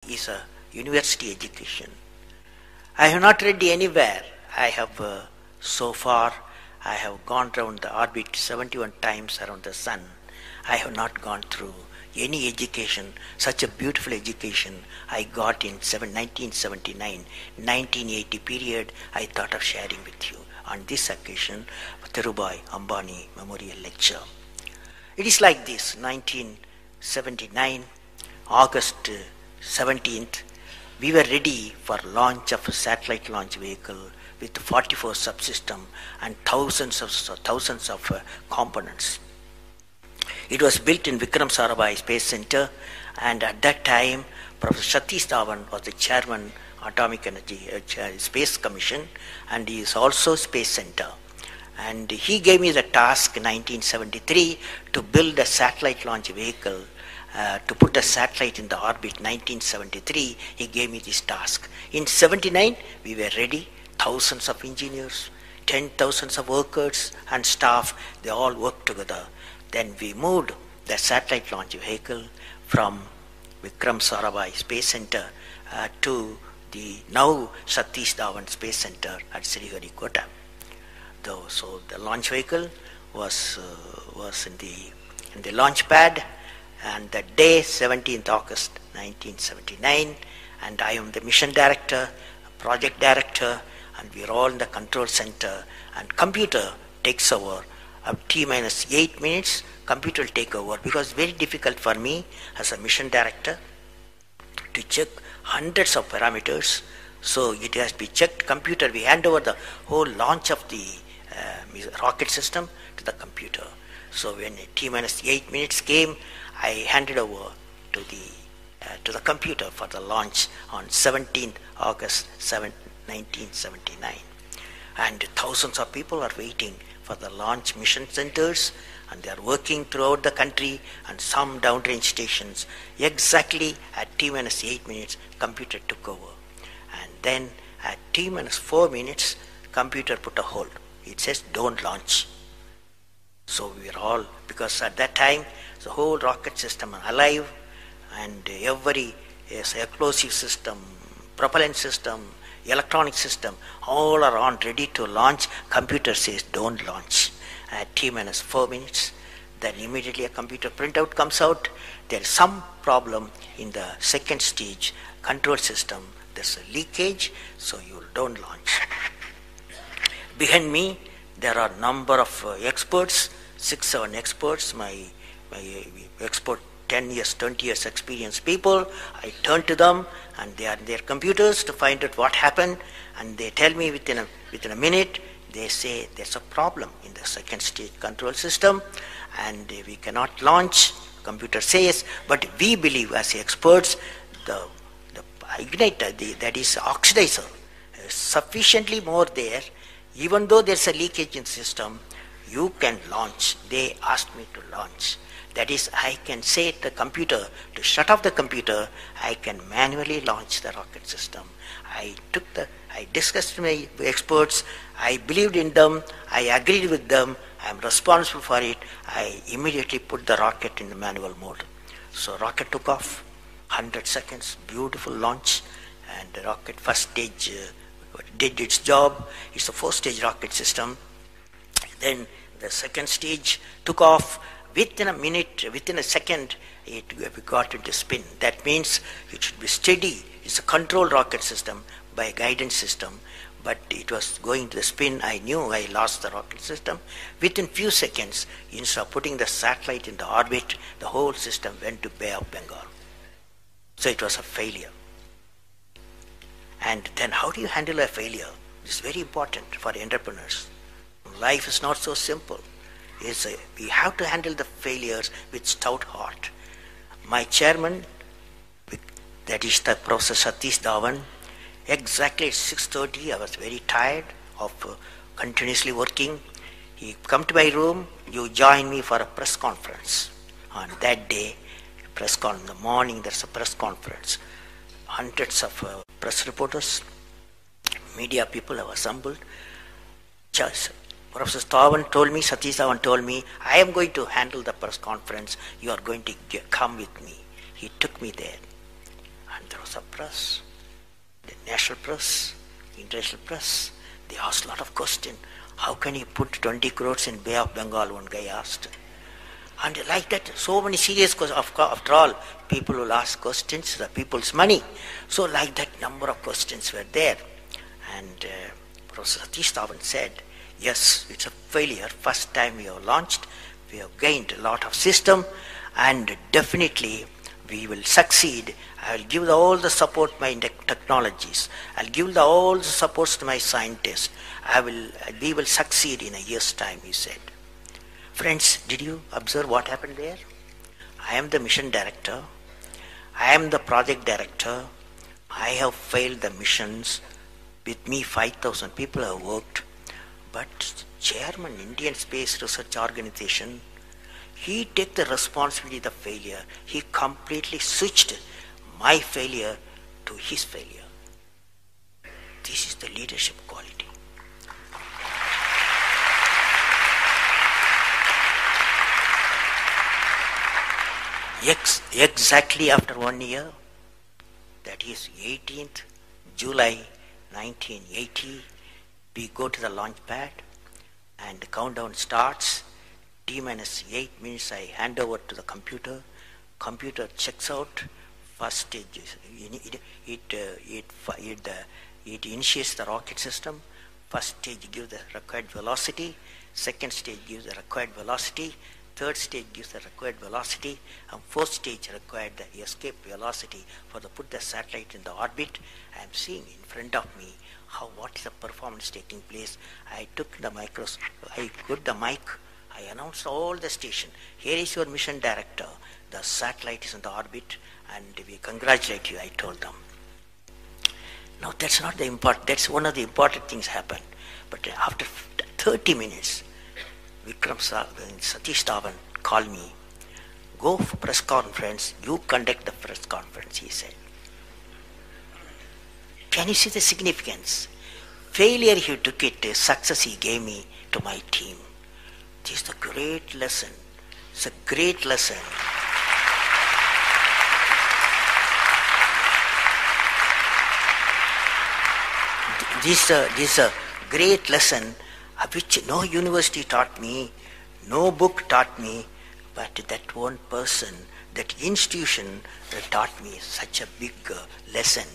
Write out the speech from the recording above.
is a university education. I have not read anywhere. I have so far I have gone round the orbit 71 times around the sun. I have not gone through any education, such a beautiful education I got in 1979, 1980 period. I thought of sharing with you on this occasion, Dhirubhai Ambani Memorial Lecture. It is like this: 1979, August 17th, we were ready for launch of a satellite launch vehicle with 44 subsystems and thousands of components. It was built in Vikram Sarabhai Space Center, and at that time, Professor Satish Dhawan was the chairman Atomic Energy Space Commission, and he is also Space Center. And he gave me the task in 1973 to build a satellite launch vehicle, to put a satellite in the orbit. 1973, he gave me this task. In 79, we were ready. Thousands of engineers, 10,000 of workers and staff, they all worked together. Then we moved the satellite launch vehicle from Vikram Sarabhai Space Center to the now Satish Dhawan Space Center at Sriharikota. So the launch vehicle was in the launch pad, and the day 17th August 1979, and I am the mission director, project director, and we are all in the control center, and computer takes over. T minus 8 minutes, computer will take over, because it's very difficult for me as a mission director to check hundreds of parameters. So it has to be checked. Computer, we hand over the whole launch of the rocket system to the computer. So when T minus 8 minutes came, I handed over to the computer for the launch on 17th August 1979. And thousands of people are waiting for the launch mission centers, and they are working throughout the country and some downrange stations. Exactly at T minus 8 minutes, computer took over. And then at T minus 4 minutes, computer put a hold. It says don't launch. So we are all, because at that time the whole rocket system is alive, and every explosive system, propellant system, electronic system, all are on ready to launch. Computer says don't launch. At T minus 4 minutes, then immediately a computer printout comes out. There is some problem in the second stage control system. There's a leakage, so you don't launch. Behind me, there are number of experts, 6-7 experts, my expert 10 years, 20 years experienced people. I turn to them, and they are in their computers to find out what happened, and they tell me within a minute. They say there's a problem in the second stage control system, and we cannot launch. Computer says, but we believe as experts, the igniter, that is oxidizer, is sufficiently more there. Even though there's a leakage in the system, you can launch. They asked me to launch. That is, I can say to the computer to shut off the computer. I can manually launch the rocket system. I discussed with my experts. I believed in them. I agreed with them. I am responsible for it. I immediately put the rocket in the manual mode. So rocket took off, 100 seconds, beautiful launch, and the rocket first stage did its job. It's a 4-stage rocket system. Then the second stage took off. Within a minute, within a second, we got into spin. That means it should be steady. It's a controlled rocket system by a guidance system, but it was going to the spin. I knew I lost the rocket system. Within few seconds, instead of putting the satellite in the orbit, the whole system went to Bay of Bengal. So it was a failure. And then how do you handle a failure? It's very important for entrepreneurs. Life is not so simple. We have to handle the failures with stout heart. My chairman, that is the Professor Satish Dhawan, exactly at 6:30, I was very tired of continuously working. He come to my room, you join me for a press conference. On that day, in the morning, there's a press conference. Hundreds of press reporters, media people have assembled. Professor Satish Dhawan told me, I am going to handle the press conference. You are going to come with me. He took me there. And there was a press, the national press, international press. They asked a lot of questions. How can you put 20 crores in Bay of Bengal, one guy asked. And like that, so many serious questions. After all, people will ask questions, the people's money. So like that, number of questions were there. And Professor Satish Dhawan said, yes, it's a failure. First time we have launched, we have gained a lot of system, and definitely we will succeed. I will give all the support to my technologies. I'll give all the supports to my scientists. We will succeed in a year's time, he said. Friends, did you observe what happened there? I am the mission director. I am the project director. I have failed the missions. With me, 5,000 people have worked. But chairman, Indian Space Research Organization, he took the responsibility of the failure. He completely switched my failure to his failure. This is the leadership quality. Exactly after 1 year, that is 18th July 1980, we go to the launch pad and the countdown starts. T minus 8 minutes I hand over to the computer. Computer checks out. First stage, it initiates the rocket system. First stage gives the required velocity. Second stage gives the required velocity. Third stage gives the required velocity, and fourth stage required the escape velocity for the put the satellite in the orbit. I am seeing in front of me what is the performance taking place. I took the I put the mic, I announced all the station. Here is your mission director. The satellite is in the orbit, and we congratulate you, I told them. Now that's not the important, that's one of the important things happened. But after 30 minutes, Satish Dhawan called me, go for press conference, you conduct the press conference, he said. Can you see the significance? Failure he took it, success he gave me to my team. This is a great lesson. It's a great lesson. This is a great lesson which no university taught me, no book taught me, but that one person, that institution taught me such a big lesson.